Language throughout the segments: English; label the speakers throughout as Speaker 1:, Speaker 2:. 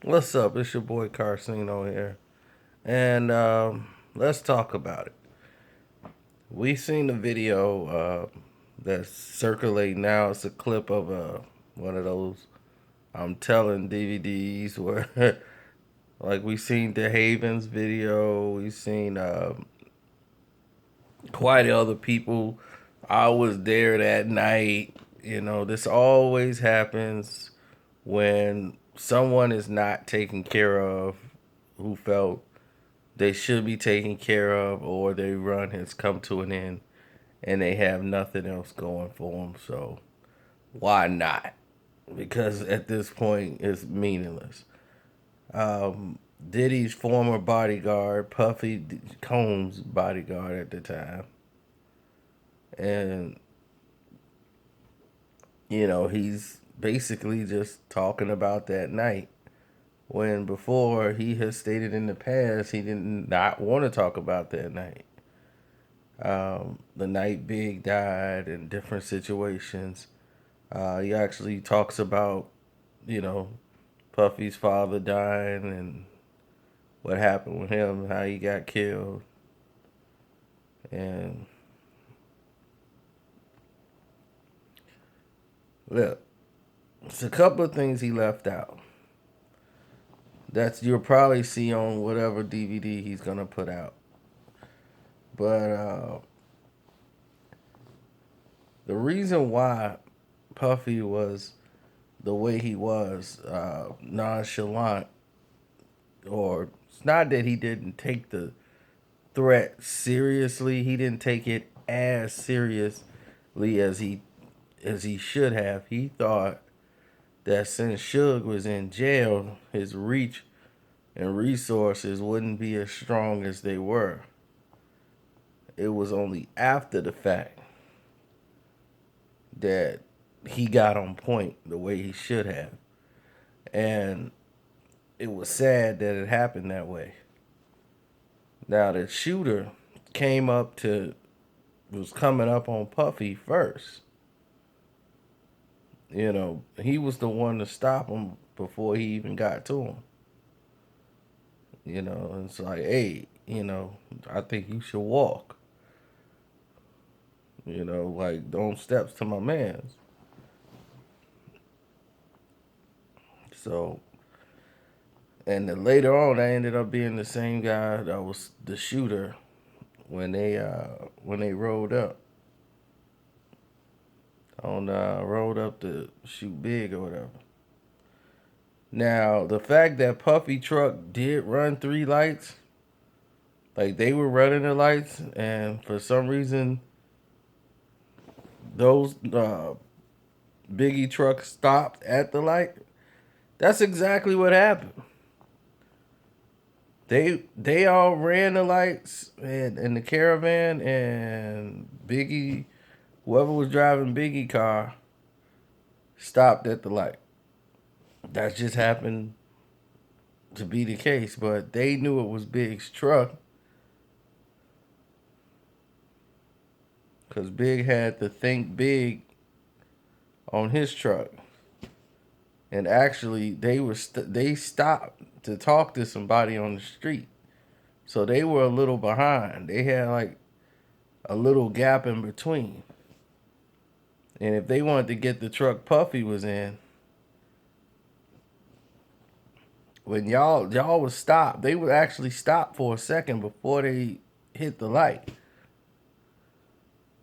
Speaker 1: What's up? It's your boy Carcino here. And let's talk about it. We seen the video that's circulating now. It's a clip of one of those I'm telling DVDs where, like, we seen the Havens video. We seen quite other people. I was there that night. This always happens when someone is not taken care of who felt they should be taken care of, or their run has come to an end and they have nothing else going for them. So why not? Because at this point it's meaningless. Diddy's former bodyguard, Puffy Combs' bodyguard at the time, and he's basically just talking about that night when before he has stated in the past he did not want to talk about that night. The night Big died and different situations. He actually talks about, you know, Puffy's father dying and what happened with him, how he got killed. And look, it's a couple of things he left out. That's you'll probably see on whatever DVD he's gonna put out. But the reason why Puffy was the way he was, nonchalant, or it's not that he didn't take the threat seriously. He didn't take it as seriously as he should have. He thought that since Suge was in jail, his reach and resources wouldn't be as strong as they were. It was only after the fact that he got on point the way he should have. And it was sad that it happened that way. Now the shooter came up to was coming up on Puffy first. He was the one to stop him before he even got to him. It's like, hey, I think you should walk. Like don't steps to my man's. So, and then later on, I ended up being the same guy that was the shooter when they rolled up rolled up to shoot Big or whatever. Now, the fact that Puffy truck did run three lights, like they were running the lights, and for some reason those Biggie trucks stopped at the light. That's exactly what happened. They all ran the lights in the caravan, and Biggie, whoever was driving Biggie car, stopped at the light. That just happened to be the case, but they knew it was Big's truck because Big had to think Big on his truck, and actually they stopped to talk to somebody on the street, so they were a little behind. They had like a little gap in between, and if they wanted to get the truck Puffy was in, when y'all was stopped, they would actually stop for a second before they hit the light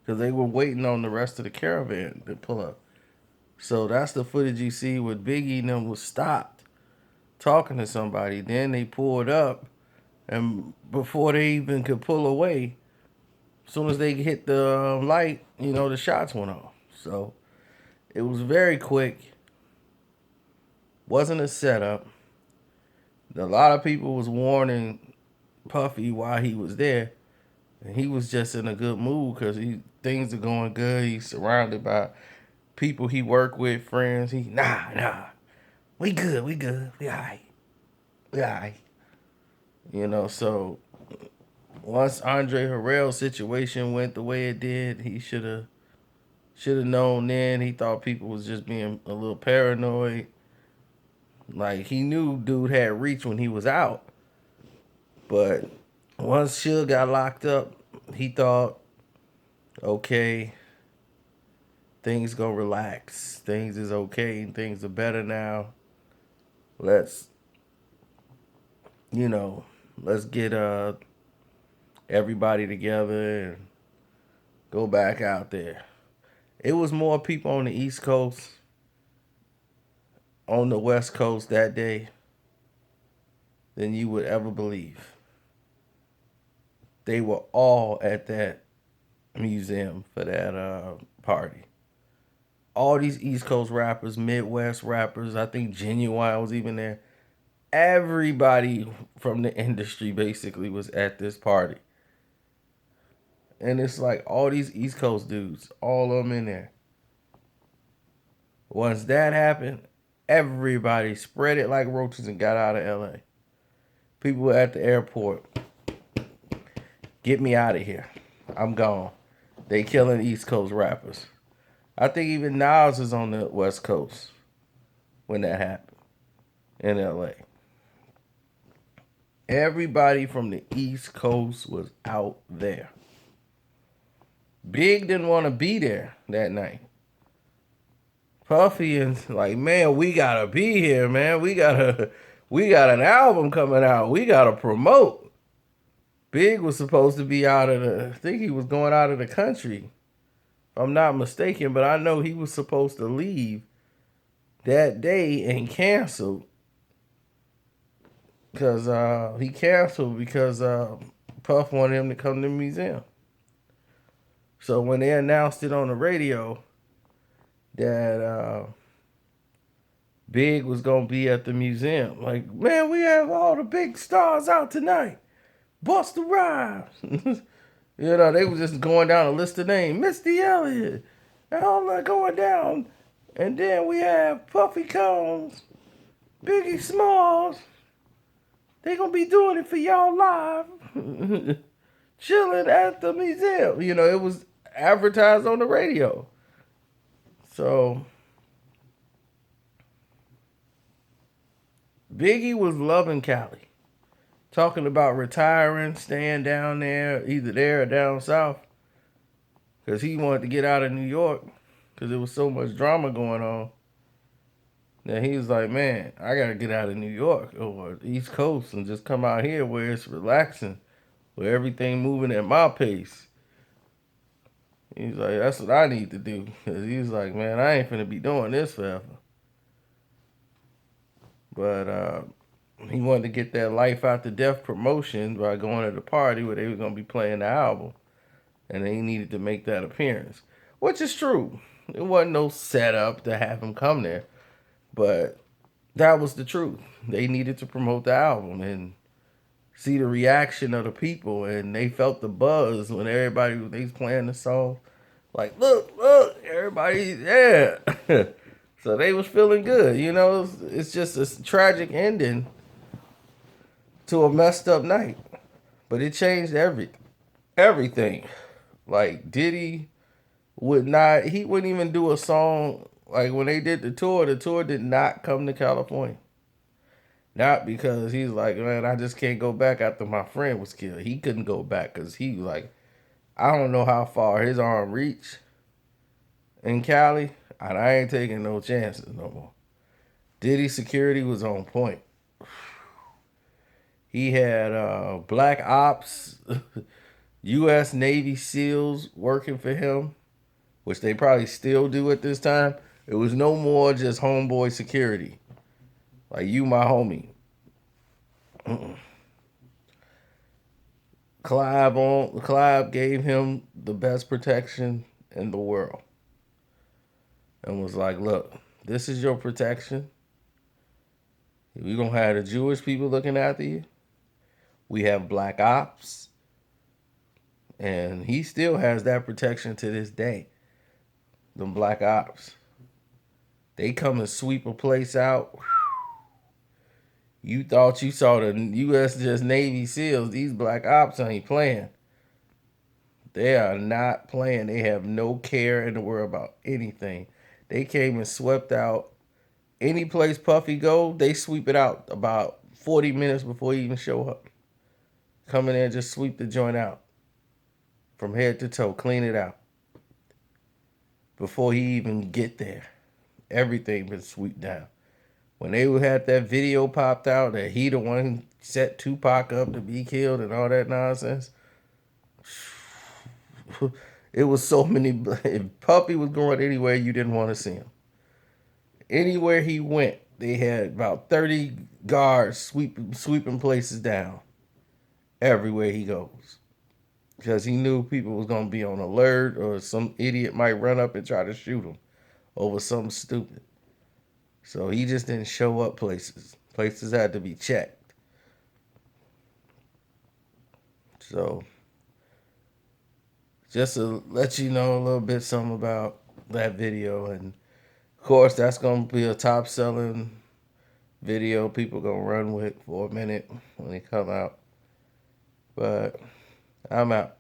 Speaker 1: because they were waiting on the rest of the caravan to pull up. So that's the footage you see with Biggie and them was stopped talking to somebody. Then they pulled up, and before they even could pull away, as soon as they hit the light, the shots went off. So it was very quick. Wasn't a setup. A lot of people was warning Puffy while he was there, and he was just in a good mood because things are going good. He's surrounded by people he work with, friends. Nah, we good, we alright, we alright. So once Andre Harrell's situation went the way it did, he should have known then. He thought people was just being a little paranoid. Like, he knew dude had reach when he was out. But once Suge got locked up, he thought, okay, things gonna relax. Things is okay. Things are better now. Let's, you know, let's get everybody together and go back out there. It was more people on the East Coast, on the West Coast that day than you would ever believe. They were all at that museum for that party. All these East Coast rappers, Midwest rappers, I think Genuine was even there. Everybody from the industry basically was at this party. And it's like all these East Coast dudes, all of them in there. Once that happened, everybody spread it like roaches and got out of LA. People were at the airport. Get me out of here. I'm gone. They killing East Coast rappers. I think even Nas is on the West Coast when that happened in LA. Everybody from the East Coast was out there. Big didn't want to be there that night. Puffy and like, man, we gotta be here, man. We got an album coming out. We gotta promote. Big was supposed to be I think he was going out of the country, if I'm not mistaken, but I know he was supposed to leave that day and canceled. Because he canceled because Puff wanted him to come to the museum. So when they announced it on the radio that Big was going to be at the museum, like, man, we have all the big stars out tonight. Busta Rhymes. You know, they was just going down a list of names. Missy Elliott. And all that going down. And then we have Puffy Combs, Biggie Smalls. They gonna be doing it for y'all live. Chilling at the museum. You know, it was advertised on the radio. So Biggie was loving Cali. Talking about retiring, staying down there, either there or down south. Because he wanted to get out of New York. Because there was so much drama going on. Now he was like, man, I got to get out of New York or the East Coast and just come out here where it's relaxing, where everything moving at my pace. He's like, that's what I need to do. Because he's like, man, I ain't finna be doing this forever. But he wanted to get that Life After Death promotion by going to the party where they were going to be playing the album. And they needed to make that appearance, which is true. It wasn't no setup to have him come there. But that was the truth. They needed to promote the album and see the reaction of the people. And they felt the buzz when everybody was playing the song. Like, look, everybody, yeah. So they was feeling good. You know, it's just a tragic ending to a messed up night. But it changed everything. Like, Diddy he wouldn't even do a song. Like, when they did the tour did not come to California. Not because he's like, man, I just can't go back after my friend was killed. He couldn't go back because he was like, I don't know how far his arm reached in Cali, and I ain't taking no chances no more. Diddy security was on point. He had black ops, U.S. Navy SEALs working for him, which they probably still do at this time. It was no more just homeboy security. Like, you my homie. Clive gave him the best protection in the world. And was like, look, this is your protection. We're going to have the Jewish people looking after you. We have black ops. And he still has that protection to this day. Them black ops. They come and sweep a place out. You thought you saw the U.S. just Navy SEALs. These black ops ain't playing. They are not playing. They have no care in the world about anything. They came and swept out Any place Puffy go, they sweep it out about 40 minutes before he even show up. Come in there and just sweep the joint out from head to toe, clean it out before he even get there. Everything been swept down. When they had that video popped out that he the one set Tupac up to be killed and all that nonsense, it was so many. If Puffy was going anywhere, you didn't want to see him. Anywhere he went, they had about 30 guards sweeping places down everywhere he goes. Because he knew people was going to be on alert or some idiot might run up and try to shoot him over something stupid. So he just didn't show up places. Places had to be checked. So just to let you know a little bit something about that video. And of course, that's going to be a top selling video people going to run with for a minute when they come out. But I'm out.